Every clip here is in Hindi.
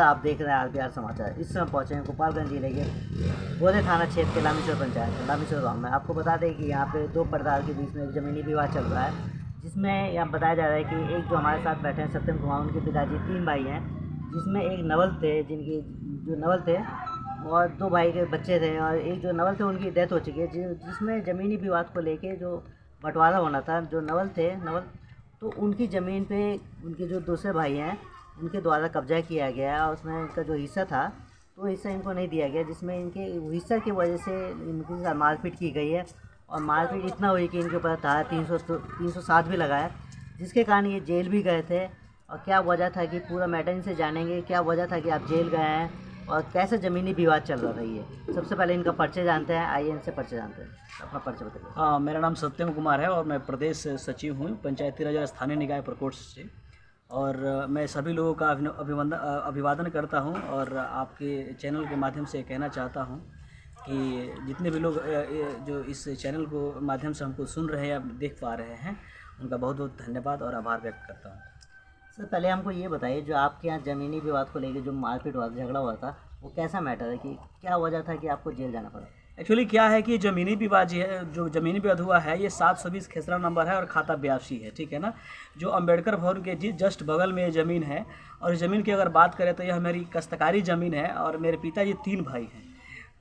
आप देख रहे हैं RPR समाचार। इस समय पहुँचे हैं गोपालगंज जिले के बोधे थाना क्षेत्र के लामीश्वर पंचायत लामीश्वर गाँव में। आपको बता दें कि यहाँ पे दो परिवार के बीच में एक ज़मीनी विवाद चल रहा है, जिसमें यहाँ बताया जा रहा है कि एक जो हमारे साथ बैठे हैं सत्यम कुमार, उनके पिताजी 3 भाई हैं, जिसमें एक नवल थे, जिनकी जो नवल थे और 2 भाई के बच्चे थे, और एक जो नवल थे उनकी डेथ हो चुकी है, जिसमें ज़मीनी विवाद को लेके जो बंटवारा होना था, जो नवल तो उनकी ज़मीन पे उनके जो दूसरे भाई हैं उनके द्वारा कब्जा किया गया और उसमें इनका जो हिस्सा था तो हिस्सा इनको नहीं दिया गया, जिसमें इनके हिस्सा की वजह से इनके साथ मारपीट की गई है। और मारपीट इतना हुई कि इनके ऊपर धारा 307 भी लगा है, जिसके कारण ये जेल भी गए थे। और क्या वजह था कि पूरा मैटर इनसे जानेंगे, क्या वजह था कि आप जेल गए हैं और कैसे ज़मीनी विवाद चल रहा है। ये सबसे पहले इनका परिचय जानते हैं, आइए इनसे परिचय जानते हैं। अपना परिचय बताइए। हाँ, मेरा नाम सत्यम कुमार है और मैं प्रदेश सचिव हूँ पंचायती राज और स्थानीय निकाय प्रकोष्ठ से। और मैं सभी लोगों का अभिवादन करता हूँ और आपके चैनल के माध्यम से कहना चाहता हूँ कि जितने भी लोग जो इस चैनल को माध्यम से हमको सुन रहे हैं या देख पा रहे हैं, उनका बहुत बहुत धन्यवाद और आभार व्यक्त करता हूँ। सर पहले हमको ये बताइए, जो आपके यहाँ ज़मीनी विवाद को लेकर जो मारपीट हुआ, झगड़ा हुआ था, वो कैसा मैटर है, कि क्या वजह था कि आपको जेल जाना पड़ा? एक्चुअली क्या है कि ज़मीनी विवाद जो ज़मीनी विवाद हुआ है, ये 720 खेसरा नंबर है और खाता 82 है, ठीक है ना। जो अंबेडकर भवन के जस्ट बगल में ये ज़मीन है। और इस ज़मीन की अगर बात करें तो यह मेरी काश्तकारी ज़मीन है और मेरे पिताजी 3 भाई हैं।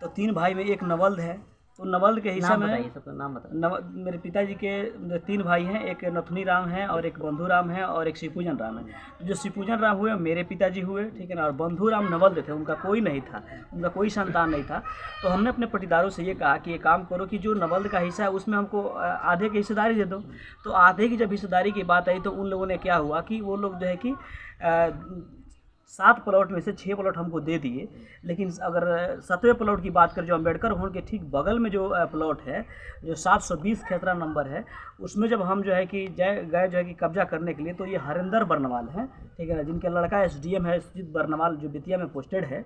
तो 3 भाई में एक नवल्द है, तो नवल्द के हिस्सा में नाम बताइए। मेरे पिताजी के 3 भाई हैं, एक नथुनी राम है और एक बंधु राम है और एक शिवपूजन राम है। तो जो शिवपूजन राम हुए मेरे पिताजी हुए, ठीक है ना। और बंधु राम नवल्द थे, उनका कोई नहीं था, उनका कोई संतान नहीं था। तो हमने अपने पटीदारों से ये कहा कि ये काम करो कि जो नवल्द का हिस्सा है उसमें हमको आधे की हिस्सेदारी दे दो। तो आधे की जब हिस्सेदारी की बात आई तो उन लोगों ने क्या हुआ कि वो लोग जो है कि 7 प्लॉट में से 6 प्लॉट हमको दे दिए। लेकिन अगर 7वें प्लॉट की बात करें, जो अंबेडकर भवन के ठीक बगल में जो प्लॉट है, जो 720 खेसरा नंबर है, उसमें जब हम जो है कि गए जो है कि कब्जा करने के लिए, तो ये हरिंदर बर्नवाल हैं, ठीक है ना, जिनके लड़का SDM है सुजीत बर्नवाल, जो बेतिया में पोस्टेड है।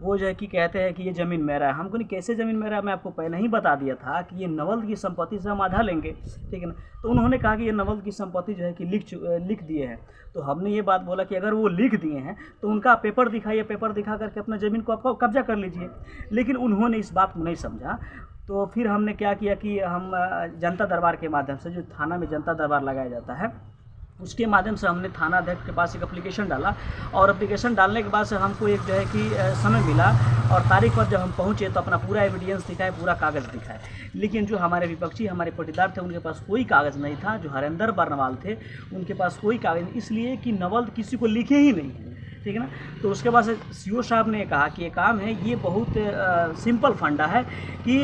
वो जो है कि कहते हैं कि ये ज़मीन मेरा है। हमको नहीं, कैसे ज़मीन मेरा है, मैं आपको पहले ही बता दिया था कि ये नवल्द की संपत्ति से हम आधा लेंगे, ठीक है ना। तो उन्होंने कहा कि ये नवल्द की संपत्ति जो है कि लिख दिए हैं। तो हमने ये बात बोला कि अगर वो लिख दिए हैं तो उनका पेपर दिखाइए, पेपर दिखा करके अपना ज़मीन को आपको कब्जा कर लीजिए। लेकिन उन्होंने इस बात को नहीं समझा। तो फिर हमने क्या किया कि हम जनता दरबार के माध्यम से, जो थाना में जनता दरबार लगाया जाता है, उसके माध्यम से हमने थाना अध्यक्ष के पास एक एप्लीकेशन डाला। और एप्लीकेशन डालने के बाद से हमको एक जो है कि समय मिला और तारीख पर जब हम पहुँचे तो अपना पूरा एविडेंस दिखाए, पूरा कागज़ दिखाए। लेकिन जो हमारे विपक्षी हमारे पटीदार थे, उनके पास कोई कागज़ नहीं था। जो हरिंदर बर्नवाल थे, उनके पास कोई कागज़ नहीं, इसलिए कि नवल्द किसी को लिखे ही नहीं, ठीक है ना। तो उसके बाद CO साहब ने कहा कि ये काम है, ये बहुत सिंपल फंडा है कि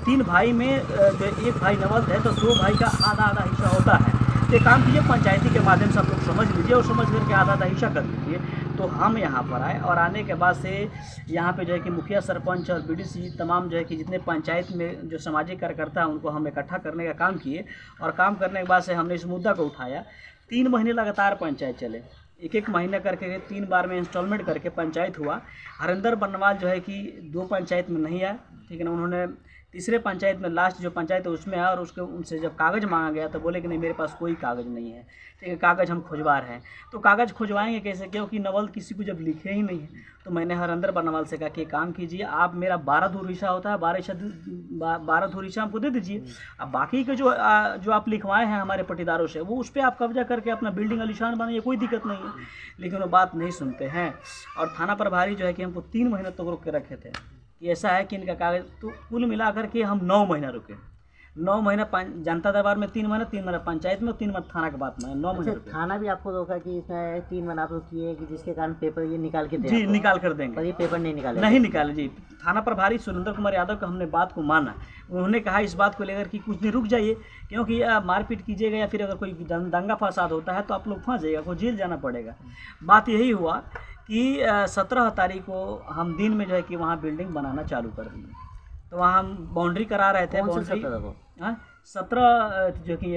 3 भाई में एक भाई नवल्द है तो 2 भाई का आधा आधा हिस्सा होता है। तो काम कीजिए, पंचायती के माध्यम से आप लोग समझ लीजिए और समझ करके आधा आधा हिस्सा कर लीजिए। तो हम यहाँ पर आए और आने के बाद से यहाँ पे जो है कि मुखिया, सरपंच और BDC तमाम जो है कि जितने पंचायत में जो सामाजिक कार्यकर्ता हैं, उनको हम इकट्ठा करने का काम किए। और काम करने के बाद से हमने इस मुद्दा को उठाया। 3 महीने लगातार पंचायत चले, एक महीने करके 3 बार में इंस्टॉलमेंट करके पंचायत हुआ। हरिंदर बर्नवाल जो है कि 2 पंचायत में नहीं आया, ठीक है ना। उन्होंने तीसरे पंचायत में, लास्ट जो पंचायत है उसमें आया, और उनसे जब कागज़ मांगा गया तो बोले कि नहीं, मेरे पास कोई कागज़ नहीं है, ठीक है, कागज़ हम खुजवा रहे हैं। तो कागज़ खुजवाएंगे कैसे, क्योंकि नवल्द किसी को जब लिखे ही नहीं है। तो मैंने हरिंदर बर्नवाल से कहा कि काम कीजिए, आप मेरा 12 धूर हिस्सा होता है, 12 धूर हिस्सा हमको दे दीजिए। अब बाकी के जो आप लिखवाए हैं हमारे पटीदारों से, वो उस पर आप कब्जा करके अपना बिल्डिंग आलीशान बनाइए, कोई दिक्कत नहीं है। लेकिन वो बात नहीं सुनते हैं। और थाना प्रभारी जो है कि हमको 3 महीने तक रोक के रखे थे कि ऐसा है कि इनका कागज़। तो कुल मिलाकर के हम 9 महीना रुके। 9 महीना जनता दरबार में, 3 महीना पंचायत में, 3 महीना थाना के बाद में, 9 महीने रुके। थाना भी आपको रोका कि इसमें 3 महीना आप किए कि जिसके कारण पेपर ये निकाल के जी निकाल कर देंगे, पर ये पेपर नहीं निकाले जी। थाना प्रभारी सुरेंद्र कुमार यादव का हमने बात को माना। उन्होंने कहा इस बात को लेकर कि कुछ दिन रुक जाइए, क्योंकि मारपीट कीजिएगा या फिर अगर कोई दंगा फसाद होता है तो आप लोग फंस जाइएगा, को जेल जाना पड़ेगा। बात यही हुआ कि 17 तारीख को हम दिन में जो है कि वहाँ बिल्डिंग बनाना चालू कर दिए। तो वहाँ हम बाउंड्री करा रहे थे। बाउंड्री 17 जो कि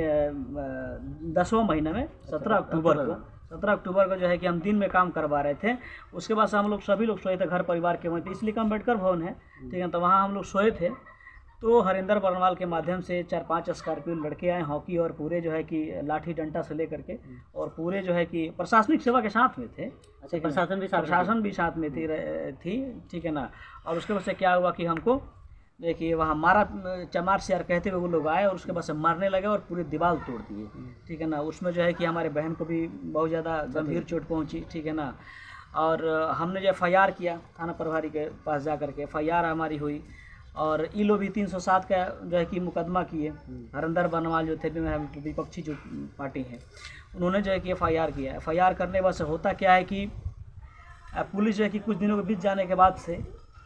10वां महीने में 17 अक्टूबर को जो है कि हम दिन में काम करवा रहे थे। उसके बाद से हम लोग सभी लोग सोए थे, घर परिवार के वहीं पे, इसलिए कि अम्बेडकर भवन है, ठीक है। तो वहाँ हम लोग सोए थे। तो हरिंदर बरनवाल के माध्यम से 4-5 स्कॉर्पियो लड़के आए हॉकी और पूरे जो है कि लाठी डंडा से लेकर के और पूरे जो है कि प्रशासनिक सेवा के साथ में थे। अच्छा, प्रशासन भी साथ में थी ठीक है ना। और उसके बाद से क्या हुआ कि हमको देखिए वहाँ मारा चमार से यार कहते हुए वो लोग आए और उसके बाद से मारने लगे और पूरी दीवार तोड़ दिए ठीक है ना। उसमें जो है कि हमारे बहन को भी बहुत ज़्यादा गंभीर चोट पहुँची ठीक है ना। और हमने जो FIR किया थाना प्रभारी के पास जा कर के FIR हमारी हुई और ILO भी 307 का जो है कि मुकदमा किए। हरिंदर बरनवाल जो थे विपक्षी जो पार्टी है उन्होंने जो है कि FIR किया। FIR करने बस होता क्या है कि पुलिस जो है कि कुछ दिनों के बीत जाने के बाद से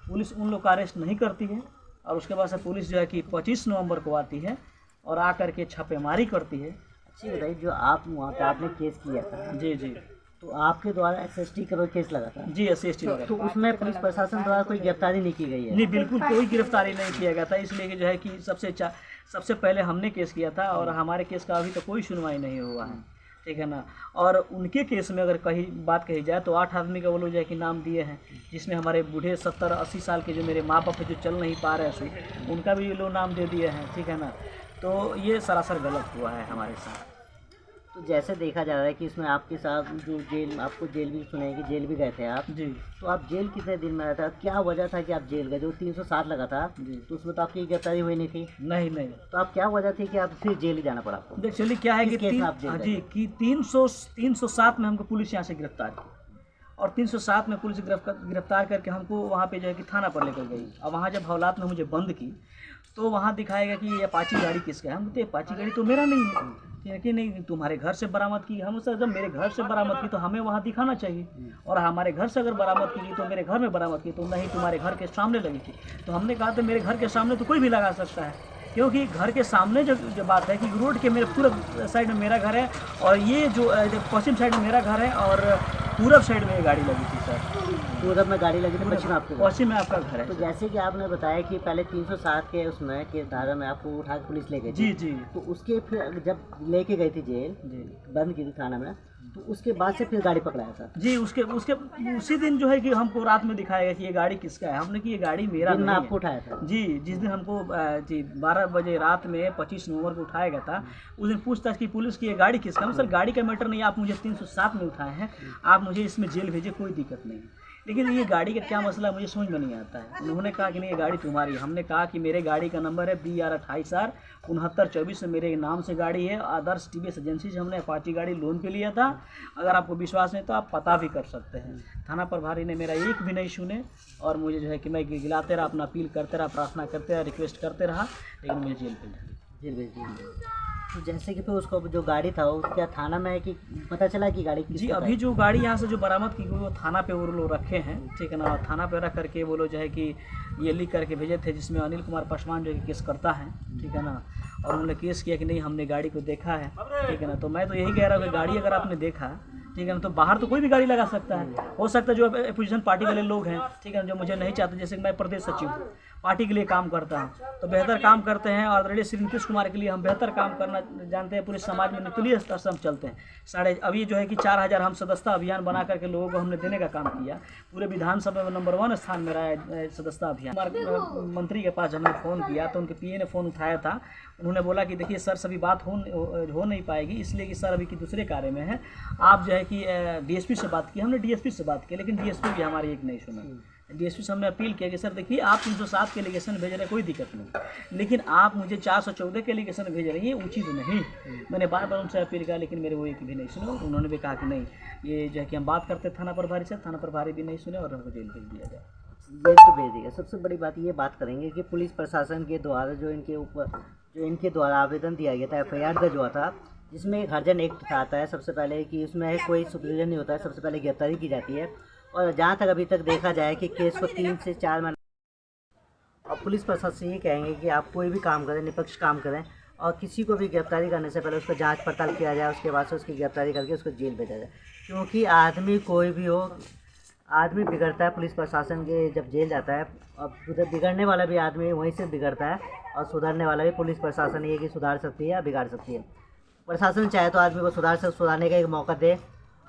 पुलिस उन लोग का अरेस्ट नहीं करती है और उसके बाद से पुलिस जो है कि 25 नवंबर को आती है और आकर के छापेमारी करती है। अच्छी बताइए, जो आप वहाँ पे आपने केस किया था जी तो आपके द्वारा SST का केस लगा था जी SST लगा। तो उसमें पुलिस प्रशासन द्वारा कोई गिरफ्तारी नहीं की गई है? नहीं, बिल्कुल कोई गिरफ्तारी नहीं किया गया था, इसलिए कि जो है कि सबसे पहले हमने केस किया था और हमारे केस का अभी तक कोई सुनवाई नहीं हुआ है ठीक है ना। और उनके केस में अगर बात कही जाए तो 8 आदमी का वो लोग जो है कि नाम दिए हैं, जिसमें हमारे बूढ़े 70-80 साल के जो मेरे माँ बाप जो चल नहीं पा रहे हैं उनका भी ये लोग नाम दे दिए हैं ठीक है ना। तो ये सरासर गलत हुआ है हमारे साथ। तो जैसे देखा जा रहा है कि इसमें आपके साथ जो आपको जेल भी सुने कि जेल भी गए थे आप जी। तो आप जेल कितने दिन में आया था, क्या वजह था कि आप जेल गए? जो 307 लगा था तो उसमें तो आपकी गिरफ्तारी हुई नहीं थी। नहीं। तो आप क्या वजह थी कि आप फिर जेल ही जाना पड़ा आपको? एक्चुअली क्या है कि 307 में हमको पुलिस यहाँ से गिरफ्तार की और 307 में पुलिस गिरफ्तार करके हमको वहाँ पे जो है कि थाना पर लेकर गई। और वहाँ जब हौलात ने मुझे बंद की तो वहाँ दिखाएगा कि ये अपाची गाड़ी किसका है। हम कहते अपाची गाड़ी तो मेरा नहीं है कि नहीं, तुम्हारे घर से बरामद की। हम सर जब मेरे घर से बरामद की तो हमें वहाँ दिखाना चाहिए और हमारे घर से अगर बरामद की तो मेरे घर में बरामद की तो नहीं तुम्हारे घर के सामने लगी थी। तो हमने कहा था मेरे घर के सामने तो कोई भी लगा सकता है, क्योंकि घर के सामने जो बात है कि रोड के मेरे पूरब साइड में मेरा घर है और ये जो पश्चिम साइड में मेरा घर है और पूरब साइड में ये गाड़ी लगी थी सर। पूरब में गाड़ी लगी थी, पश्चिम में आपका घर है। तो जैसे कि आपने बताया कि पहले 307 के उसमें के धारा में आपको उठा के पुलिस ले गई थी। जी। तो उसके फिर जब लेके गई थी जेल बंद की थी थाना में तो उसके बाद से फिर गाड़ी पकड़ाया था जी। उसके उसी दिन जो है कि हमको रात में दिखाएगा कि ये गाड़ी किसका है। हमने कि ये गाड़ी मेरा नहीं है। आपको उठाया था जी। जिस दिन हमको जी 12 बजे रात में 25 नवंबर को उठाया गया था उस दिन पूछताछ की पुलिस की ये गाड़ी किसका। हम सर गाड़ी का मैटर नहीं, आप मुझे 307 में उठाए हैं, आप मुझे इसमें जेल भेजे, कोई दिक्कत नहीं। लेकिन ये गाड़ी का क्या मसला मुझे समझ में नहीं आता है। उन्होंने कहा कि नहीं ये गाड़ी तुम्हारी है। हमने कहा कि मेरे गाड़ी का नंबर है BR 28R 6924 से मेरे नाम से गाड़ी है। आदर्श TVS एजेंसी से हमने अपाची गाड़ी लोन पे लिया था। अगर आपको विश्वास नहीं तो आप पता भी कर सकते हैं। थाना प्रभारी ने मेरा एक भी नहीं सुने और मुझे जो है कि मैं गिलाते रहा, अपना अपील करते रहा, प्रार्थना करते रहा, रिक्वेस्ट करते रहा, लेकिन मुझे जेल भेज दिया। तो जैसे कि फिर उसको जो गाड़ी था वो क्या थाना में है कि पता चला कि गाड़ी जी अभी जो गाड़ी यहाँ से जो बरामद की गई वो थाना पे वो लोग रखे हैं ठीक है ना। और थाना पे रख करके वो लोग जो है कि ये लिख करके भेजे थे, जिसमें अनिल कुमार पासवान जो है केस करता है ठीक है ना। और उन्होंने केस किया कि नहीं हमने गाड़ी को देखा है ठीक है ना। तो मैं तो यही कह रहा हूँ कि गाड़ी अगर आपने देखा ठीक है ना तो बाहर तो कोई भी गाड़ी लगा सकता है। हो सकता है जो अपोजिशन पार्टी वाले लोग हैं ठीक है ना, जो मुझे नहीं चाहते, जैसे मैं प्रदेश सचिव हूँ, पार्टी के लिए काम करता हूँ तो बेहतर काम करते हैं और ऑलरेडी श्री नीतीश कुमार के लिए हम बेहतर काम करना जानते हैं। पूरे समाज में निर्दलीय स्तर से हम चलते हैं। अभी जो है कि 4000 हम सदस्यता अभियान बना करके लोगों को हमने देने का काम किया। पूरे विधानसभा में नंबर 1 स्थान में रहा है सदस्यता अभियान। मंत्री के पास हमने फ़ोन किया तो उनके PA ने फ़ोन उठाया था। उन्होंने बोला कि देखिए सर सभी बात हो नहीं पाएगी, इसलिए कि सर अभी की दूसरे कार्य में है। आप जो है कि DSP से बात की। हमने DSP से बात की लेकिन DSP भी हमारी एक नहीं सुना। DSP से हमने अपील किया कि सर देखिए आप 307 के एलिगेशन भेज रहे हैं, कोई दिक्कत नहीं, लेकिन आप मुझे 414 के एलिगेशन भेज रहे हैं, ये उचित नहीं। मैंने बार बार उनसे अपील किया लेकिन मेरे वो एक भी नहीं सुने। उन्होंने भी कहा कि नहीं ये जो है कि हम बात करते थाना प्रभारी से, थाना प्रभारी भी नहीं सुने और हमको जेल भेज दिया जाए। जेल तो भेज दिया। सबसे बड़ी बात ये बात करेंगे कि पुलिस प्रशासन के द्वारा जो इनके द्वारा आवेदन दिया गया था, FIR दर्ज हुआ था, जिसमें एक हरिजन एक्ट आता है। सबसे पहले कि उसमें कोई सुपरविजन नहीं होता है, सबसे पहले गिरफ्तारी की जाती है। और जहाँ तक अभी तक देखा जाए कि केस को 3 से 4 महीने। और पुलिस प्रशासन ये कहेंगे कि आप कोई भी काम करें, निष्पक्ष काम करें और किसी को भी गिरफ्तारी करने से पहले उसका जांच पड़ताल किया जाए, उसके बाद से उसकी गिरफ्तारी करके उसको जेल भेजा जाए। क्योंकि आदमी कोई भी हो, आदमी बिगड़ता है पुलिस प्रशासन के जब जेल जाता है। और उधर बिगड़ने वाला भी आदमी वहीं से बिगड़ता है और सुधारने वाला भी पुलिस प्रशासन ये कि सुधार सकती है या बिगाड़ सकती है। प्रशासन चाहे तो आदमी को सुधारने का एक मौका दे,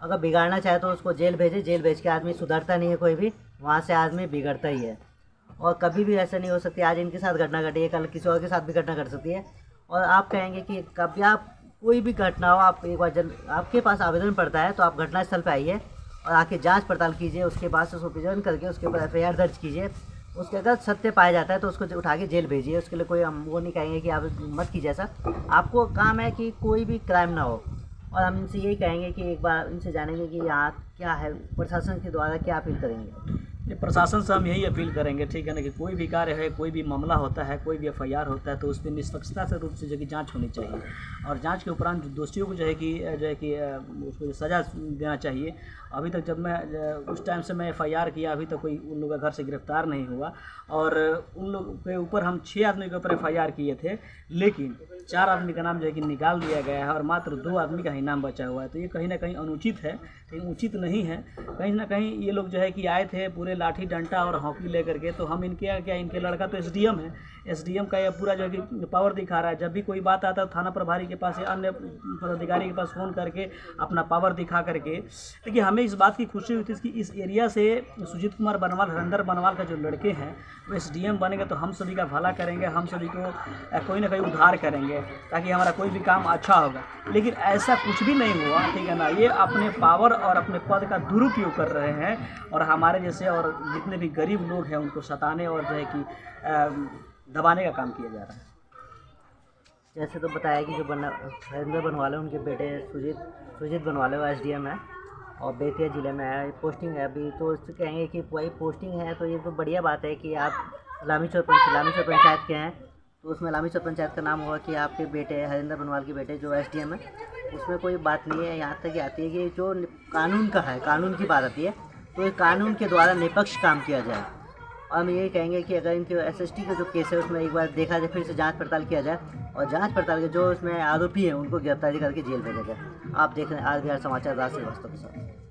अगर बिगाड़ना चाहे तो उसको जेल भेजे। जेल भेज के आदमी सुधरता नहीं है कोई भी, वहाँ से आदमी बिगड़ता ही है। और कभी भी ऐसा नहीं हो सकती आज इनके साथ घटना घटी है कल किसी और के साथ भी घटना घट सकती है। और आप कहेंगे कि कभी आप कोई भी घटना हो, आप एक बार आपके पास आवेदन पड़ता है तो आप घटनास्थल पर आइए और आके जांच पड़ताल कीजिए, उसके बाद उसको प्रेजेंट करके उसके ऊपर FIR दर्ज कीजिए। उसके अगर सत्य पाया जाता है तो उसको उठा के जेल भेजिए। उसके लिए कोई हम वो नहीं कहेंगे कि आप मत कीजिए ऐसा। आपको काम है कि कोई भी क्राइम ना हो। और हम इनसे यही कहेंगे कि एक बार इनसे जानेंगे कि यहाँ क्या है, प्रशासन के द्वारा क्या अपील करेंगे। ये प्रशासन से हम यही अपील करेंगे, ठीक है ना, कि कोई भी कार्य है, कोई भी मामला होता है, कोई भी FIR होता है तो उस पर निष्पक्षता से रूप से जो कि जांच होनी चाहिए और जांच के उपरांत दोषियों को जो है कि उसको सज़ा देना चाहिए। अभी तक जब मैं उस टाइम से मैं FIR किया, अभी तक कोई उन लोगों का घर से गिरफ्तार नहीं हुआ और उन लोगों के ऊपर हम 6 आदमी के ऊपर FIR किए थे, लेकिन 4 आदमी का नाम जो है कि निकाल दिया गया है और मात्र 2 आदमी का ही नाम बचा हुआ है। तो ये कहीं ना कहीं अनुचित है, लेकिन उचित नहीं है। कहीं ना कहीं ये लोग जो है कि आए थे पूरे लाठी डंडा और हॉकी लेकर के, तो हम इनके क्या इनके लड़का तो SDM है, SDM का यह पूरा जो है कि पावर दिखा रहा है। जब भी कोई बात आता है थाना प्रभारी के पास या अन्य पदाधिकारी के पास फ़ोन करके अपना पावर दिखा करके। देखिए हमें इस बात की खुशी हुई थी कि इस एरिया से सुजीत कुमार बनवाल, हरिंदर बनवाल का जो लड़के हैं वो SDM बनेंगे तो हम सभी का भला करेंगे, हम सभी को कोई ना कोई उद्धार करेंगे ताकि हमारा कोई भी काम अच्छा होगा। लेकिन ऐसा कुछ भी नहीं हुआ, ठीक है ना। ये अपने पावर और अपने पद का दुरुपयोग कर रहे हैं और हमारे जैसे और जितने भी गरीब लोग हैं उनको सताने और जो है कि दबाने का काम किया जा रहा है। जैसे तो बताया कि जो हरिंदर बनवाल है उनके बेटे सुजीत बनवाल है वो SDM है और बेतिया ज़िले में है, पोस्टिंग है अभी। तो उससे कहेंगे कि वही पोस्टिंग है तो ये तो बढ़िया बात है कि आप लामीचौर पंचायत के हैं तो उसमें लामीचौर पंचायत का नाम हुआ कि आपके बेटे हरिंदर बनवाल के बेटे जो SDM है, उसमें कोई बात नहीं है। यहाँ तक आती है कि जो कानून का है, कानून की बात आती है तो ये कानून के द्वारा निष्पक्ष काम किया जाए। और हम यही कहेंगे कि अगर इनके SST का जो केस है उसमें एक बार देखा जाए, फिर से जांच पड़ताल किया जाए और जांच पड़ताल के जो उसमें आरोपी हैं उनको गिरफ्तारी करके जेल भेजा जाए। आप देख रहे हैं RBR समाचार राज श्रीवास्तव के साथ।